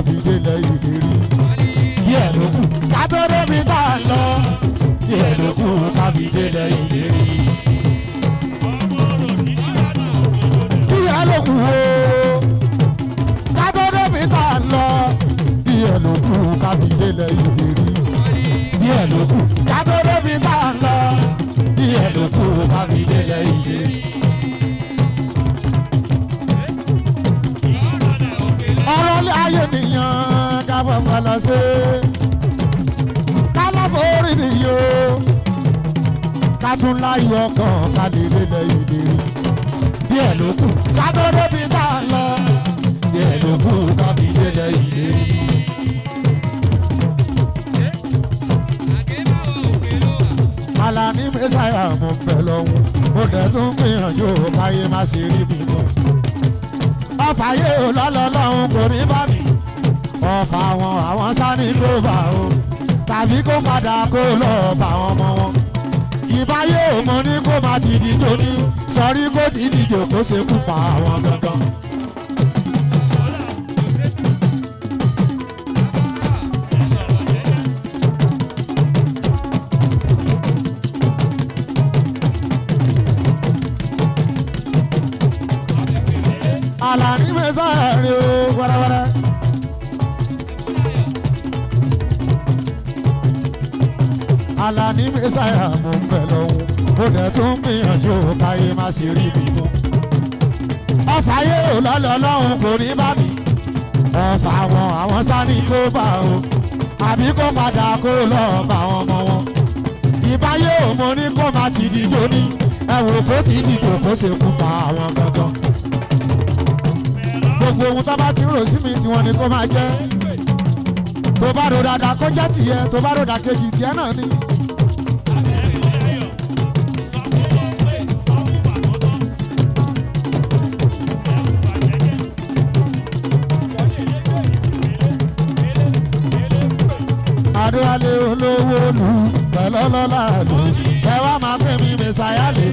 fi délẹ̀ ìlérí. Díẹ̀ ló kù ká tó débi tá a lọ. Díẹ̀ ló kù ká fi délẹ̀ ìlérí. Díẹ̀ ló kù o ká tó débi tá a lọ. Díẹ̀ ló kù ká fi délẹ̀ ìlérí. Díẹ̀ ló kù ká tó débi tá a lọ. Díẹ̀ ló kù ká fi délẹ̀ ìlérí. Ọ̀rọ̀ ilé ayé nìyẹn ká bọ̀ kọ́lọ́ sí ká lọ́ forí nìyó ká tún láyọ̀ ọkàn ká lè lélẹ̀ ìlérí. Díẹ̀ ló kù ká tó débi tá a lọ. Díẹ̀ ló kù ká fi délẹ̀ ìlérí. Àlàní Mẹ́sáyà mo fẹ́ lọ́hùn mo dẹ̀ tún gbìyànjú káyé má ṣe rí mi mọ́. Ọfà yé o lọ́lọ́lọ́hún kò ní bá mi. Ọfà àwọn sani kó bá o tàbí kó padà kó lọ bá wọn mọ wọn. Ìbáyé o mo ní kó má ti dìjọ ní sọrí kó ti dìjọ kó ṣe kú pa àwọn gangan. Àlàní Mẹ́sáyà rí o wẹ́rẹ́wẹ́rẹ́. Àlàní Mẹ́sáyà mo ń bẹ̀ lọ́hùn mo dẹ̀ tún gbìyànjú káyé má sì rí mi mú. Ọfà yé o lọ́lọ́lọ́hún kò ní bá mi. Ọfà àwọn sani kó bá o àbí kó padà kó lọ bá wọn mọ wọn. Ìbáyé o mo ní kó má ti dìjọ ní ẹ̀wò kó ti dìjọ kó ṣe kú pa àwọn gangan. Gbogbo ohun tó bá ti rò sí mi tí wọ́n ní kó máa jẹ́. Tó bá rò dáadáa kó jẹ́ tìyẹ, tó bá rò dàkejì tiẹ̀ náà ni. Adéwálé olówó lù pẹ̀lọ́lọ́lá lù ẹ wá máa pè mí Mẹ́sáyà lè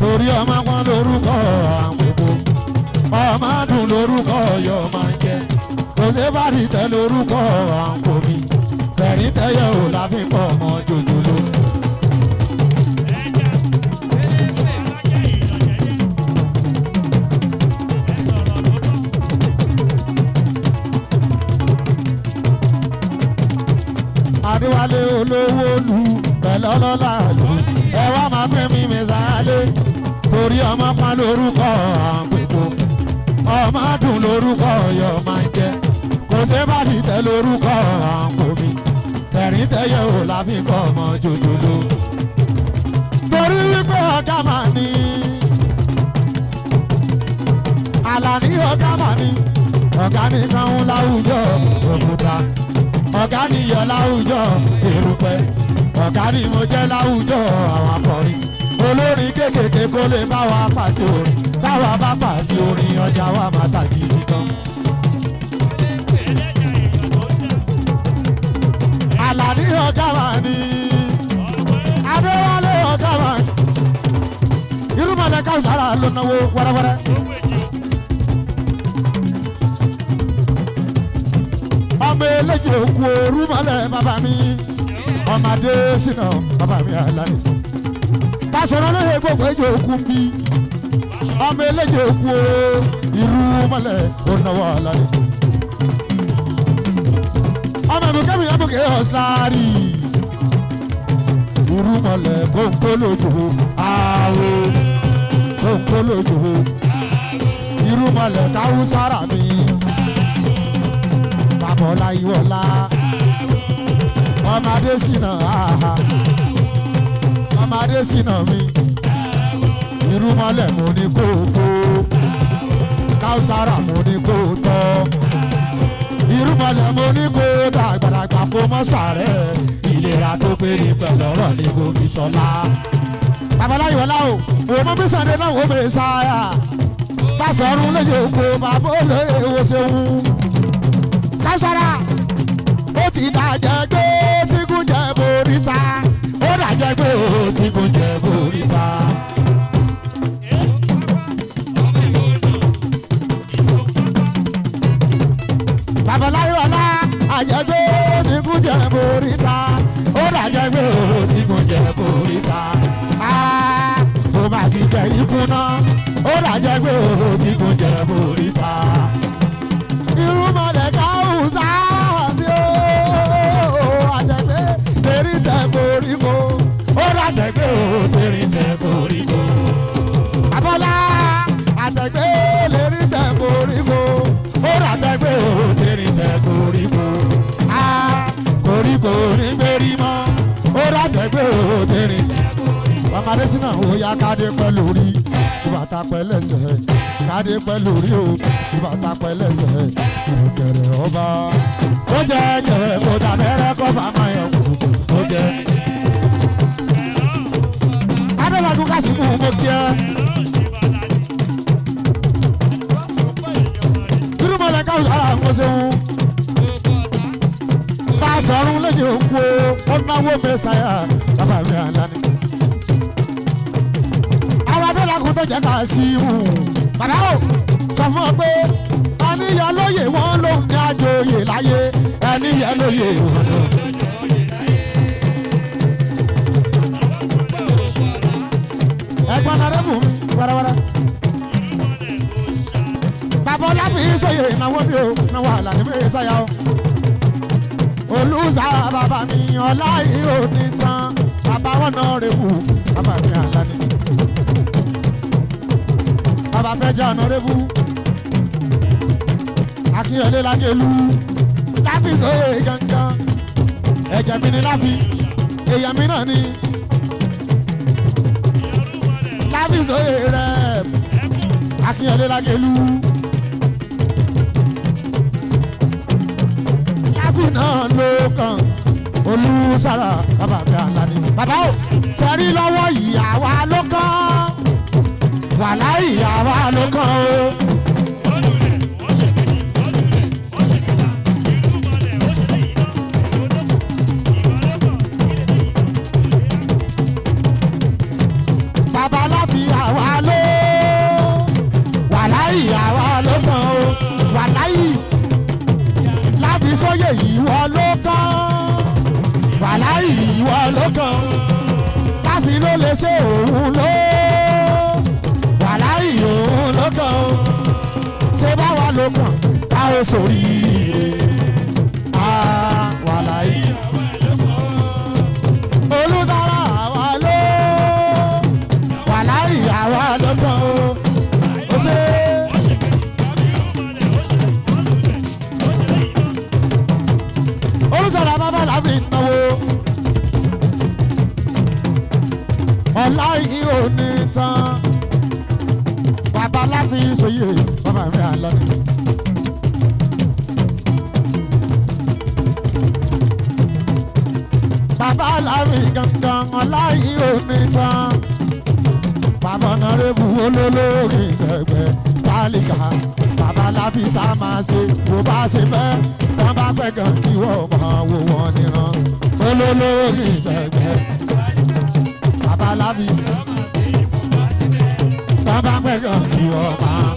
torí ọmọ kan lórúkọ àwọn gbogbo. Ọmọ dùn lórúkọ yọ máa ń jẹ kò sí bá rí tẹ lórúkọ àǹkó mi fẹ̀rí tẹ́yẹ̀ ò láfi kọ́ ọmọ jòjòló. Adéwálé olówó lù pẹ̀lọ́lọ́lá lù ẹ wá máa pè mí Mẹ́sáyà lé torí ọmọ kan lórúkọ àǹkó. Ọmọ dùn lórúkọ yọ máa ń jẹ kò sí bá rí tẹ lórúkọ àǹkó mi fẹ̀rí tẹ́yẹ̀ ò láfi kọ́ ọmọ jòjòló. Torí wípé ọ̀gá máa ní Àlàní ọ̀gá máa ní ọ̀gá nìkan ń láwùjọ òkúta ọ̀gá nìyọ láwùjọ erùpẹ̀ ọ̀gá ni mo jẹ́ láwùjọ àwọn akọrin olórin kékèké kó lè bá wa pàtí orin táwa bá pàtí orin ọjà wa máa tàbí nìkan. Àlàní ọ̀gá máa ní Adéwálé ọ̀gá máa ní Irúnmọlẹ̀ Káùsárà ló náwó wẹ́rẹ́wẹ́rẹ́. Ọmọ eléjì òkú Irúnmọlẹ̀ bàbá mi ọmọdé sínú bàbá mi Àlàní. Pásọ̀rọ̀ lóye gbogbo èjì òkú bí ọmọ eléjì òkú Irúnmọlẹ̀ ó náwó Àlàní. Ọmọ ìbùkẹ́mi ọmọkẹ́ ọ̀sìláàrì Irúnmọlẹ̀ kónkólójò àwò kónkólójò Irúnmọlẹ̀ Káùsárà mi Bàbọ̀lá Ìwọ̀lá ọmọdé sínà ọmọdé sínà mi Irúnmọlẹ̀ mo ní kó tó Káùsárà mo ní kó tọ́ Irúnmọlẹ̀ mo ní kó dá àgbàlagbà kó mọ́ sàrẹ́ ìlera tó pé ní pẹ̀lú ọ̀rọ̀ ní gòkè sọ́lá. Bàbọ̀lá Ìwọ̀lá o òun bí sàdé náà wọ́n Mẹ́sáyà Básọ̀rún lóye oko bàbá olóye wo ṣeun. Káùsárà ó ti dàjẹ́ gbé tí kò jẹ́ boríta ó dàjẹ́ gbé tí kò jẹ́ boríta. Bàbọ̀lá Ìwọ̀lá jẹ ikú náà ó dàjẹ́ pé òwò tí kò jẹ borí fa. irúnmọlẹ̀ káwùsá mi ó àjẹgbé lérí tẹ borí ko ó dàjẹ́ pé òwò tí rí tẹ borí ko. abọ́lá àjẹgbé lérí tẹ borí ko ó dàjẹ́ pé òwò tí rí tẹ borí ko. a koríko ní gbérí mọ́ ó dàjẹ́ pé òwò tí rí tẹ borí ko. ọmọdé sínú àwọn òyà kádé pẹ́ lórí ìbàtà pẹ́lẹ́sẹ̀ kádé pẹ́ lórí o ìbàtà pẹ́lẹ́sẹ̀ ìrùkẹ̀rẹ̀ ọba ó jẹ́ jẹ́ kó dàbẹ́rẹ́ kó bá máa yẹ kó ó jẹ́. adéwàdú kásìkò mo kí ẹ. irúmọlẹ̀ káwùsà ara ń kóso wọn. bá a sọ̀rọ̀ lẹ́yìn òkú ó náwó mẹ́sàáyà bàbá mi àlá ni. adélakùn tó jẹ́ ká sí i hù. bàbá o sọ fún ọ pé ẹniyàn lóye wọn lòun ní àjòyè láyé ẹniyàn lóye wọn lòun. ẹ̀gbọ́n náà rẹ́bù mi wẹ́rẹ́wẹ́rẹ́. bàbá ọlábì sọyè ìnáwó mi ò náwó àlàní mi sáyà o. olùsà bàbá mi ọlá yìí ò ní tán bàbá wọn náà rẹ́bù bàbá mi àlàní. bàbá fẹ́ jẹ́ ọ̀nàrẹ́bù akínyẹ̀lé lágẹ̀lú láfi sóye gangan ẹ̀jẹ̀ mi ni láfi èèyàn mi náà ni láfi sóye rẹ̀ akínyẹ̀lé lágẹ̀lú láfi náà ló kàn olùsára bàbá mi àlàní. bàbá o sẹ́rí lọ́wọ́ ìyàwó ló kàn wàhálà ìyàwó ló kàn o. bàbá láfi àwa ló wàhálà ìyàwó ló kàn o. wàhálà yìí láfi sóyè ìwọ ló kàn wàhálà ìwọ ló kàn láfi ló lè ṣe òun ló òun ló kàn ó ṣé báwa ló kàn ká ó sórí rẹ̀ wàhálà yìí olùdára àwa ló wàhálà yìí àwa ló kàn ó ṣe. olùdára bàbá làbí náwó ọ̀la yìí ò ní tán. bàbá láfi sòye bàbá mi àlọ́ ni. bàbá láfi gangan ọláyé òní tán. bàbá ọ̀nàrẹ́bù olólórí ìṣẹ̀gbẹ́ tálíkà. bàbá láfi sá máa ṣe bó bá ṣe fẹ́ wọ́n bá pẹ́ gan kí wọ́n máa wò wọ́n níran. olólórí ìṣẹ̀gbẹ́ bàbá láfi bàbá pẹ́ gan kí wọ́n máa.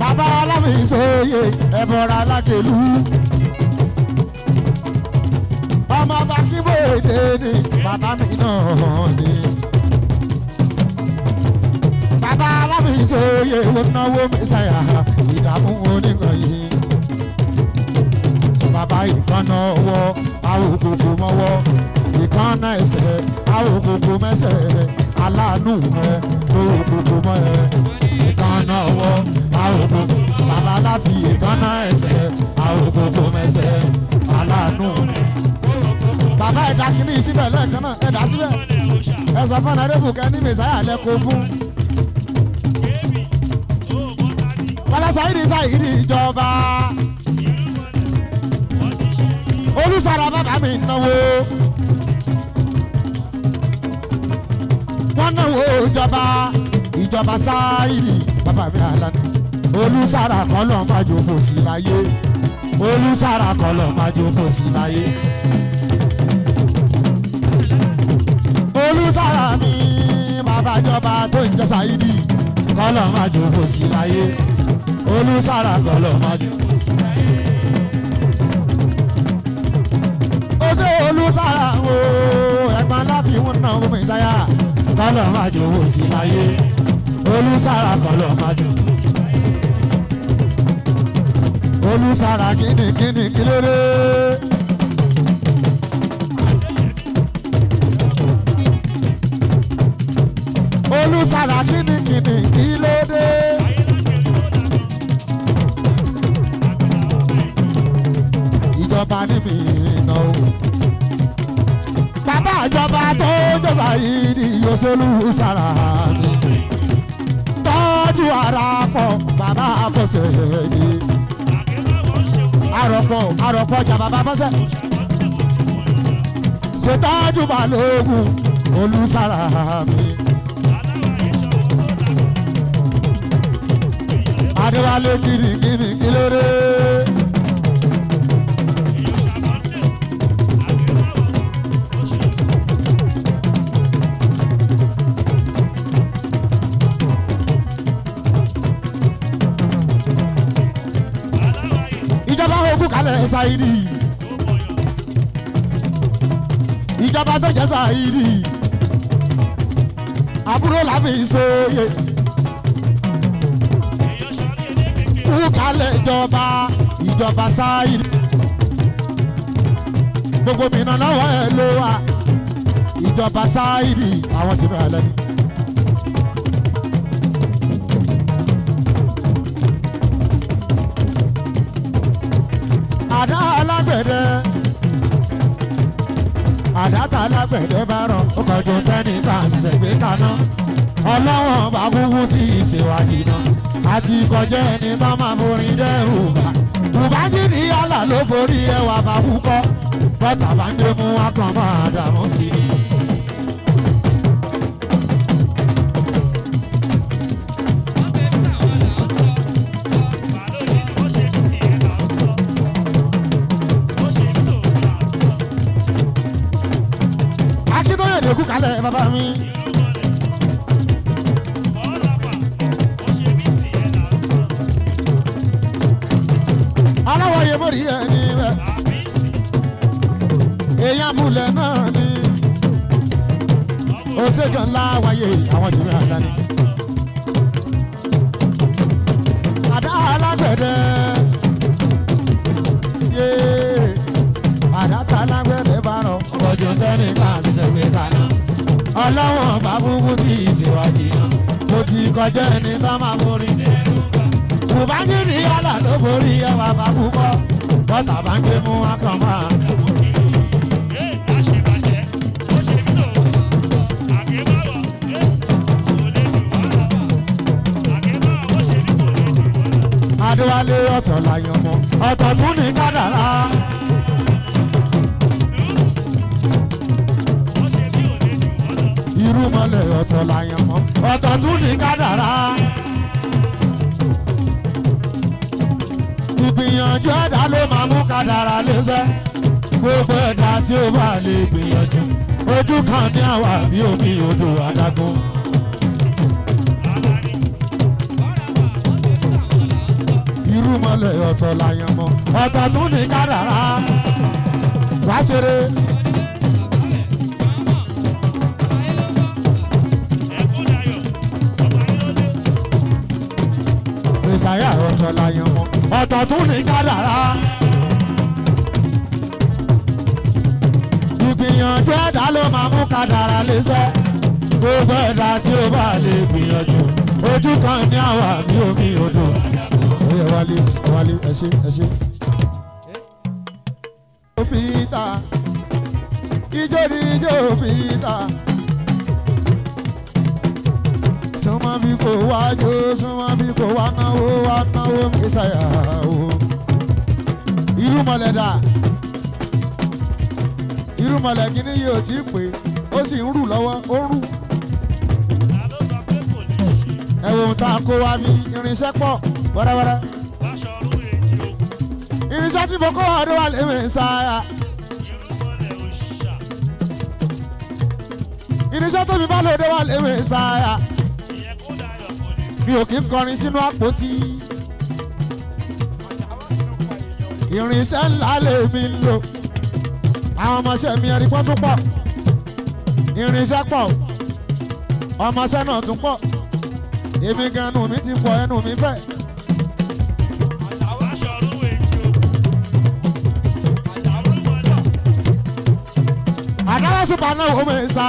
bàbá alámi sóye ẹ̀bọ̀ra alákèlú. ọmọ bá kí bòde ni bàbá mi náà ni. bàbá alámi sóye ó náwó mẹ́sàyà ìdààmú oníkan yìí. bàbá ìkànnà ọwọ́ àwòkòkò mọ́wọ́ ìkànnà ẹsẹ̀ àwòkòkò mẹ́sẹ̀ aláàánú rẹ̀ lówòkòkò mọ́ ẹ̀. ìkànnà ọwọ́ àwòkòkò bàbá láfi ìkànnà ẹsẹ̀ àwòkòkò mẹ́sẹ̀ aláàánú. bàbá ẹ̀dá kìíní síbẹ̀ lẹ́ẹ̀kan náà ẹ̀dá síbẹ̀ ẹ sọ fún ẹ̀rẹ́fù kẹ́ni mẹ́sàáyà lẹ́kọ̀ọ́ fún. bàbá Saidi Saidi ìjọba olùsàrà bàbá mi náwó wọ́n náwó ìjọba Saidi bàbá mi àlàní. olùsàrà kan lọ́ọ́ máa jòkó sí láyé olùsàrà kan lọ́ọ́ máa jòkó sí láyé. olùsàrà mi bàbá ìjọba tó ń jẹ́ Saidi kan lọ́ọ́ máa jòkó sí láyé olùsàrà kan lọ́ọ́ máa jòkó sí láyé. ọlọ́run fún mi sáyà kọ́lọ̀ máa jò owó sí láyé olùsára kọ́lọ̀ máa jò olùsára kíni kílódé. olùsára kíni kílódé. ìjọba ní mi nà ó. bàbá ìjọba tó jọba yìí ni olùsára mi. tọ́jú ara pọ̀ bàbá àkọsẹ̀ yìí. àròpọ̀ jà bàbá bọ́sẹ̀. ṣètọ́jú balógun olùsára mi. adéwálé kílódé. ìjọba ogun kalẹ̀ ṣáìdì ìjọba tó jẹ́ ṣáìdì àbúrò làbí sóye kú kalẹ̀ ìjọba ṣáìdì gbogbo mìíràn náà ẹ̀ ló wà ìjọba ṣáìdì àwọn tí bẹ̀rẹ̀ lẹ́nu. àdá alágbẹ̀dẹ àdáta alágbẹ̀dẹ bá rán ó kọjú tẹ́nì ká ṣiṣẹ́ gbé kaná ọlọ́wọ́n bá kúkú tí ì ṣèwádìí náà àti kọjá ẹni tó máa forí dẹ́rù bá bùbájìrì yálà ló forí ẹwà bá kúkọ́ bọ́tà bá ń gbé mú akàn máa dààmú kiri. kú kalẹ̀ bàbá mi. aláwọ̀ yẹ mórí ẹni rẹ̀ èèyàn múlẹ̀ náà ni òṣèjọ́ ńlá wáyé àwọn jùlọ àdáni. àdá alágbẹ̀dẹ yé àdáta alágbẹ̀dẹ bá rọ ọjọ́ tẹ́ni ká ṣiṣẹ́ gbé kaná ọlọ́wọ́n bá fúnfún tí ìṣèwádìí náà mo ti kọjá ẹni tó máa borí bùbájìrì yálà ló borí ẹwà bá púpọ̀ bọ́tà bá ń gbé mú akàn máa. adéwálé ọ̀tọ̀ làyàn mọ́ ọ̀tọ̀ tún ní kádàrá. irúmọlẹ̀ ọ̀tọ̀ làyàn mọ́ ọ̀tọ̀ tún ní kádàrá. ìgbìyànjú ẹ̀dá ló máa mú kádàrá léṣẹ́ gbogbo ẹ̀dá tí ó bá lè gbìyànjú ojú kan ní àwa bí omi odò adágún. irúmọlẹ̀ ọ̀tọ̀ làyàn mọ́ ọ̀tọ̀ tún ní kádàrá. wá ṣeré. ìsàyà ọ̀tọ̀ làyàn mọ́ ọ̀tọ̀ tún ní kádàrá. ìgbìyànjú ẹ̀dá ló máa mú kádàrá léṣẹ́ gbogbo ẹ̀dá tí ó bá lè gbìyànjú ojú kan ní àwa bí omi odò. oyè wálé ẹ ṣé. Peter ijó ni ijó Peter súnmọ́ bí kò wájú súnmọ́ bí kò wá náwó Mèsáyà o. irúmọlẹ̀ kìíní yìí ò tí ì pé ó sì ń rù lọ́wọ́ ó ń rù. ẹ̀wọ̀n tá a kó wá bí irinṣẹ́ pọ̀ wẹ́rẹ́wẹ́rẹ́. irinṣẹ́ tí mo kó wá dé wà lé Mèsáyà. irinṣẹ́ tó mi bá lòdì wà lé Mèsáyà. mi ò kí ń kọrin sínú àpótí. irinṣẹ́ ńlá lèmi ń lò. àwọn ọmọọṣẹ́ mi ẹ̀rí pọ́n tó pọ̀. irinṣẹ́ pọ̀ ọmọọṣẹ́ náà tún pọ̀ èmi gan ẹnu mi ti pọ̀ ẹnu mi fẹ́. àdáwọ̀ ṣùpà náà wò mí sá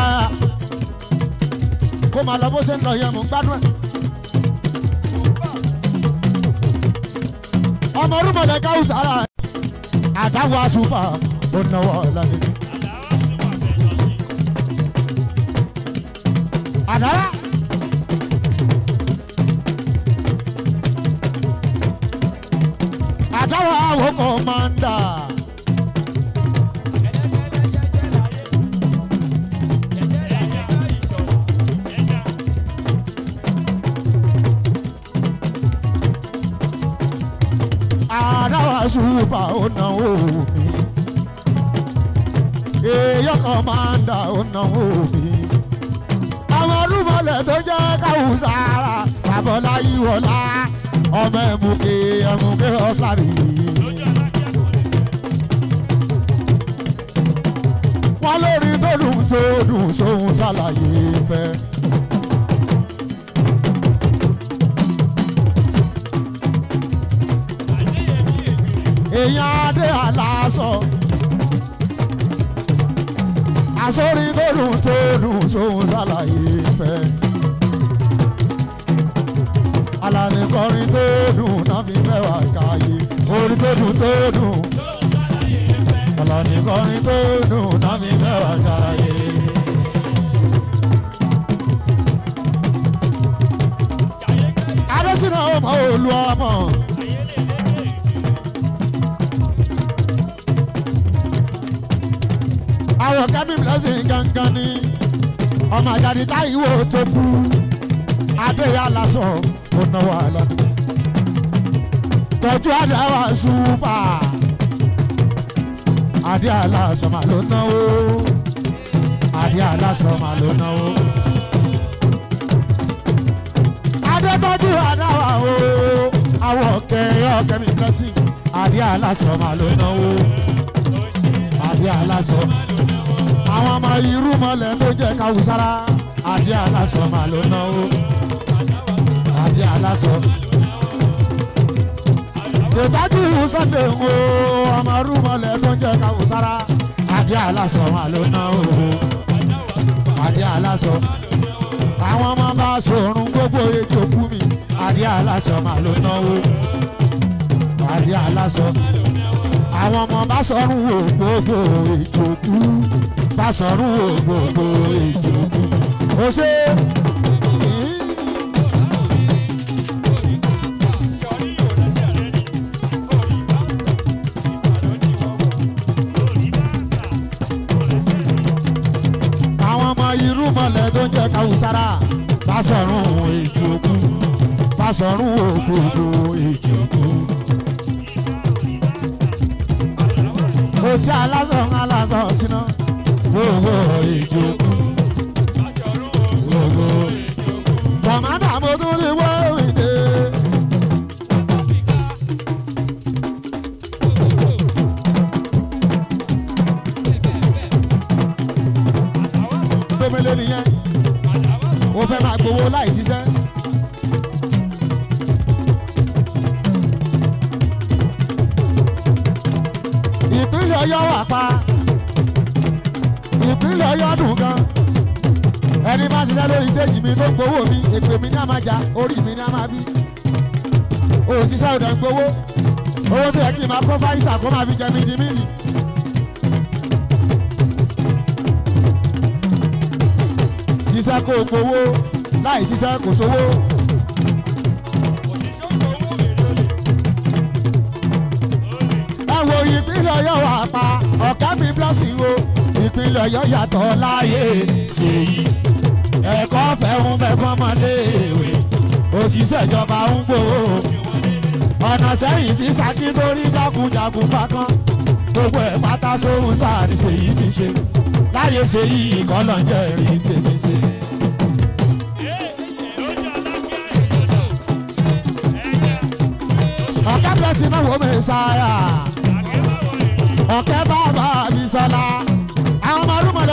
kó máa lọ bó ṣe ń lọ yẹn mú gbádùn ẹ̀. ọmọ orúmọlẹ̀ káwù sára àdáwọ̀ ṣùpà ó náwó lọ́nà. àdáwọ̀. àdáwọ̀ àwọn kọ̀mándà. àdáwọ̀ ṣùpà ó náwó mi. èèyàn kọ̀mándà ó náwó mi. àwọn orúmọlẹ̀ tó jẹ́ káwùsára bàbọ́lá yíwọlá ọmọ ẹ̀mùkẹ́ ọ̀sàrì. wọ́n lórí tó dùn sóhun ṣàlàyé fẹ́. èèyàn adé aláṣọ àsórí tó dùn sóhun ṣàlàyé fẹ́. Alani kọrin tó dùn náà fi mẹ́wàá káyé orin tó dùn. Alani kọrin tó dùn náà fi mẹ́wàá káyé. Adésínà ọmọ olú ọmọ. Àwọn kẹ́bí blessing gangan ni ọmọ àjàdí táyíwò tó kú adéyà lásán ó náwó àlọ́. tọ́jú àdáwà ṣùpà adé aláṣọ mà ló náwó adé aláṣọ mà ló náwó. adé tọ́jú àdáwà o àwọn ọ̀kẹ́ mi blessing adé aláṣọ mà ló náwó adé aláṣọ. àwọn ọmọ irúmọlẹ̀ tó jẹ́ káwùsára adé aláṣọ mà ló náwó adé aláṣọ. ṣètàjú Sunday wo ọmọ irúmọlẹ̀ tó jẹ́ káwùsára adé aláṣọ mà ló náwó adé aláṣọ. àwọn ọmọ bá sọ̀rùn gbogbo ètò kú mi adé aláṣọ mà ló náwó adé aláṣọ. àwọn ọmọ bá sọ̀rùn wò gbogbo ètò kú bá sọ̀rùn wò gbogbo ètò kú. ó ṣe àwọn ọmọ irúmọlẹ̀ tó ń jẹ́ káwùsára bá sọ̀rùn ètò kú bá sọ̀rùn wò gbogbo ètò kú. ó ṣe aláṣọ síná gbogbo ètò kú. Kọ̀mádà mo tún lè wọ́ ìdè. Tómele nìyẹn, ó fẹ́ máa gbowó láì ṣiṣẹ́. Ìpínlẹ̀ Ọ̀yọ́ wà pa, ìpínlẹ̀ Ọ̀yọ́ dùn gan. Ẹni bá ṣiṣẹ́ lórí stéèjì mi tó gbowó mi èpè mi ní a máa jà orí mi ní a máa bí. Òṣìṣẹ́ ò dẹ̀ ń gbowó owó tó yẹ kí n máa kọ́ fáìsà kó máa fi jẹ mí di mílì. Ṣiṣẹ́ kó gbowó láì ṣiṣẹ́ kò sówó. Ẹ wo ìpínlẹ̀ Ọ̀yọ́ wà pa ọ̀kẹ́ mi blessing o ìpínlẹ̀ Ọ̀yọ́ yàtọ̀ láyé ṣèyí. Ẹ̀kọ́ fẹ́ ń bẹ fọ́mọléèwé òṣìṣẹ́ ìjọba ń gbòó. ọ̀nà sẹ́yìn sí Ṣakí torí jagunjagun bákan gbogbo ẹ̀ pátá sóhun sáàrí ṣèyí ti ṣe láyé ṣèyí ìkọlọ̀ ń jẹ́ rí tèmi ṣe. ọ̀kẹ́ blessing náà wò mí sáyà ọ̀kẹ́ bàbá mi sọlá àwọn ọmọ ọdún mọ̀lẹ́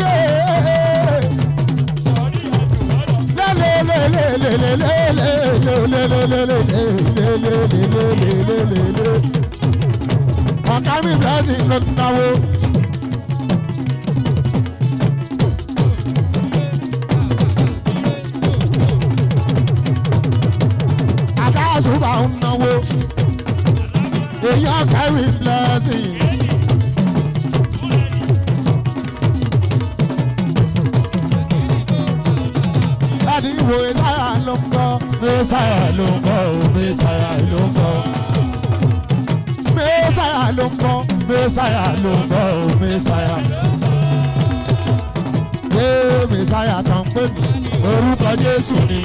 láyé. Ọ̀gá mi blessing ló ń náwó. Àṣùbà ń náwó. Èèyàn carry blessing. Láti wo Mẹ́sáyà ló ń bọ̀, Mẹ́sáyà ló ń bọ̀, Mẹ́sáyà ló ń bọ̀. Mẹ́sáyà ló ń bọ̀, Mẹ́sáyà ló ń bọ̀, Mẹ́sáyà. Mẹ́sáyà tó ń pè mí, orúkọ Jésù ni.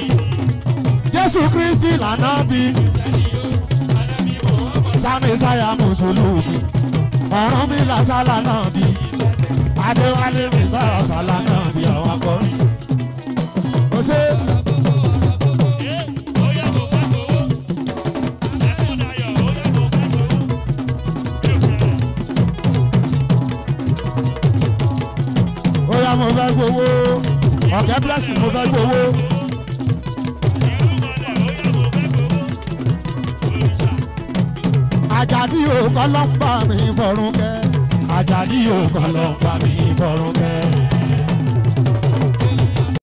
Jésù Kristi lànábì sami saya mùsùlùmí ọ̀run mi làṣàlà náà bí adéwálé mi sára ṣàlà náà bí àwọn akọrin. ó ṣe. ó yá mo fẹ́ gbowó ọ̀kẹ́ blessing mo fẹ́ gbowó. Àjàdí ò kọ́ ló ń bá mi fọ̀rùn kẹ́. Àjàdí ò kọ́ ló ń bá mi fọ̀rùn kẹ́.